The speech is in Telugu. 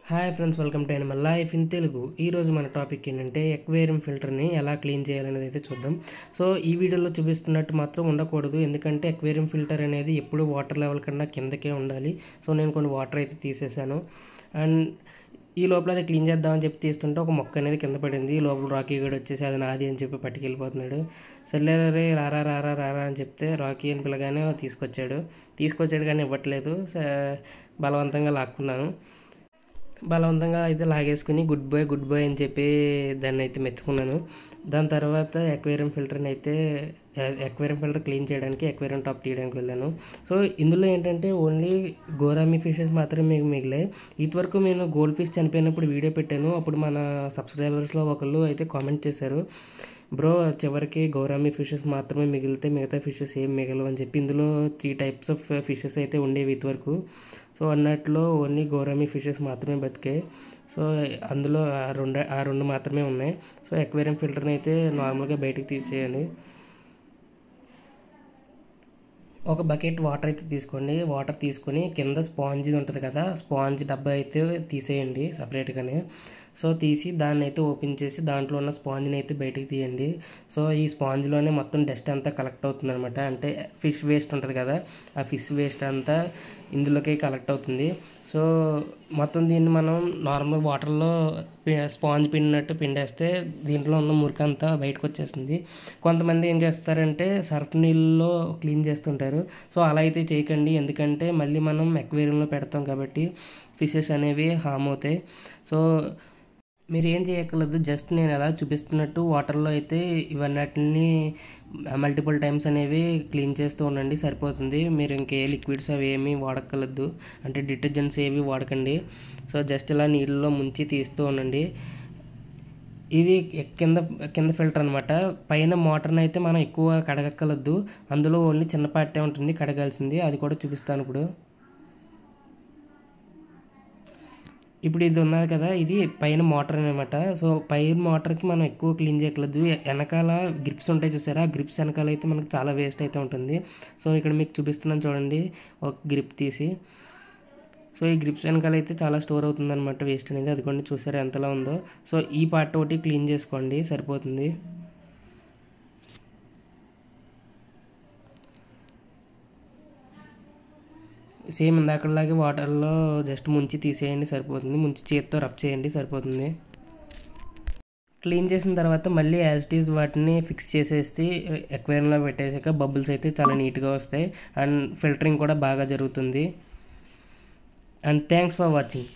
Hi friends, welcome to Animal life in Telugu. ఈరోజు మన టాపిక్ ఏంటంటే ఎక్వేరియం ఫిల్టర్ని ఎలా క్లీన్ చేయాలనేది అయితే చూద్దాం. సో ఈ వీడియోలో చూపిస్తున్నట్టు మాత్రం ఉండకూడదు, ఎందుకంటే ఎక్వేరియం ఫిల్టర్ అనేది ఎప్పుడు వాటర్ లెవెల్ కన్నా కిందకే ఉండాలి. సో నేను కొన్ని వాటర్ అయితే తీసేసాను. అండ్ ఈ లోపల అది క్లీన్ చేద్దామని చెప్పి తీస్తుంటే ఒక మొక్క అనేది కింద పడింది. ఈ లోపల రాకీ గడు వచ్చేసి అది నాది అని చెప్పి పట్టుకెళ్ళిపోతున్నాడు. సర్లే రారా రారా రారా అని చెప్తే రాకీ అని పిల్లగానే తీసుకొచ్చాడు కానీ ఇవ్వట్లేదు. బలవంతంగా లాక్కున్నాను. బలవంతంగా అయితే లాగేసుకుని గుడ్ బాయ్ అని చెప్పి దాన్ని అయితే మెచ్చుకున్నాను. దాని తర్వాత ఎక్వేరియం ఫిల్టర్ క్లీన్ చేయడానికి ఎక్వేరియం టాప్ తీయడానికి వెళ్ళాను. సో ఇందులో ఏంటంటే ఓన్లీ గోరామి ఫిషెస్ మాత్రమే మిగిలాయి. ఇటువరకు నేను గోల్డ్ ఫిష్ చనిపోయినప్పుడు వీడియో పెట్టాను. అప్పుడు మన సబ్స్క్రైబర్స్లో ఒకళ్ళు అయితే కామెంట్ చేశారు, బ్రో చివరికి గౌరామి ఫిషెస్ మాత్రమే మిగిలితే మిగతా ఫిషెస్ ఏం మిగలవు అని చెప్పి. ఇందులో 3 టైప్స్ ఆఫ్ ఫిషెస్ అయితే ఉండేవి ఇటువరకు. సో అన్నట్లో ఓన్లీ గౌరామి ఫిషెస్ మాత్రమే బతికాయి. సో అందులో ఆ రెండు మాత్రమే ఉన్నాయి. సో ఎక్వేరియం ఫిల్టర్ని అయితే నార్మల్గా బయటికి తీసేయాలి. ఒక బకెట్ వాటర్ అయితే తీసుకోండి. వాటర్ తీసుకొని కింద స్పాంజ్ ఉంటుంది కదా, స్పాంజ్ డబ్బా అయితే తీసేయండి సపరేట్గానే. సో తీసి దాన్ని అయితే ఓపెన్ చేసి దాంట్లో ఉన్న స్పాంజ్ని అయితే బయటికి తీయండి. సో ఈ స్పాంజ్లోనే మొత్తం డస్ట్ అంతా కలెక్ట్ అవుతుంది అనమాట. అంటే ఫిష్ వేస్ట్ ఉంటుంది కదా, ఆ ఫిష్ వేస్ట్ అంతా ఇందులోకి కలెక్ట్ అవుతుంది. సో మొత్తం దీన్ని మనం నార్మల్ వాటర్లో స్పాంజ్ పిండేస్తే దీంట్లో ఉన్న మురికంతా బయటకు వచ్చేస్తుంది. కొంతమంది ఏం చేస్తారంటే సర్ఫ్ నీళ్ళలో క్లీన్ చేస్తుంటారు. సో అలా అయితే చేయకండి, ఎందుకంటే మళ్ళీ మనం ఎక్వేరియంలో పెడతాం కాబట్టి ఫిషెస్ అనేవి హామ్ అవుతాయి. సో మీరు ఏం చేయక్కర్లేదు, జస్ట్ నేను ఎలా చూపిస్తున్నట్టు వాటర్లో అయితే ఇవన్నిటిని మల్టిపుల్ టైమ్స్ అనేవి క్లీన్ చేస్తూ ఉండండి, సరిపోతుంది. మీరు ఇంకే లిక్విడ్స్ అవి ఏమీ వాడక్కర్లేదు, అంటే డిటర్జెంట్స్ ఏవి వాడకండి. సో జస్ట్ ఇలా నీళ్ళలో ముంచి తీస్తూ ఉండండి. ఇది కింద ఫిల్టర్ అనమాట. పైన మోటార్ని అయితే మనం ఎక్కువ కడగక్కర్లేదు, అందులో ఓన్లీ చిన్న పార్టే ఉంటుంది కడగాల్సింది, అది కూడా చూపిస్తాను ఇప్పుడు. ఇది ఉన్నది కదా, ఇది పైన మోటార్ అనమాట. సో పైన మోటార్కి మనం ఎక్కువ క్లీన్ చేయట్లేదు. వెనకాల గ్రిప్స్ ఉంటాయి చూసారా, ఆ గ్రిప్స్ వెనకాల అయితే మనకు చాలా వేస్ట్ అయితే ఉంటుంది. సో ఇక్కడ మీకు చూపిస్తున్నాను చూడండి, ఒక గ్రిప్ తీసి. సో ఈ గ్రిప్స్ వెనకాల అయితే చాలా స్టోర్ అవుతుంది అనమాట వేస్ట్ అనేది. అదిగోండి చూసారా ఎంతలా ఉందో. సో ఈ పార్ట్ ఒకటి క్లీన్ చేసుకోండి, సరిపోతుంది. సేమ్ ఇందాకలాగే వాటర్లో జస్ట్ ముంచి తీసేయండి, సరిపోతుంది. ముంచి చేతితో రబ్ చేయండి, సరిపోతుంది. క్లీన్ చేసిన తర్వాత మళ్ళీ యాజ్ ఇట్ ఈజ్ వాటిని ఫిక్స్ చేసేసి ఎక్వేరియంలో పెట్టేసాక బబుల్స్ అయితే చాలా నీట్గా వస్తాయి. అండ్ ఫిల్టరింగ్ కూడా బాగా జరుగుతుంది. And thanks for watching.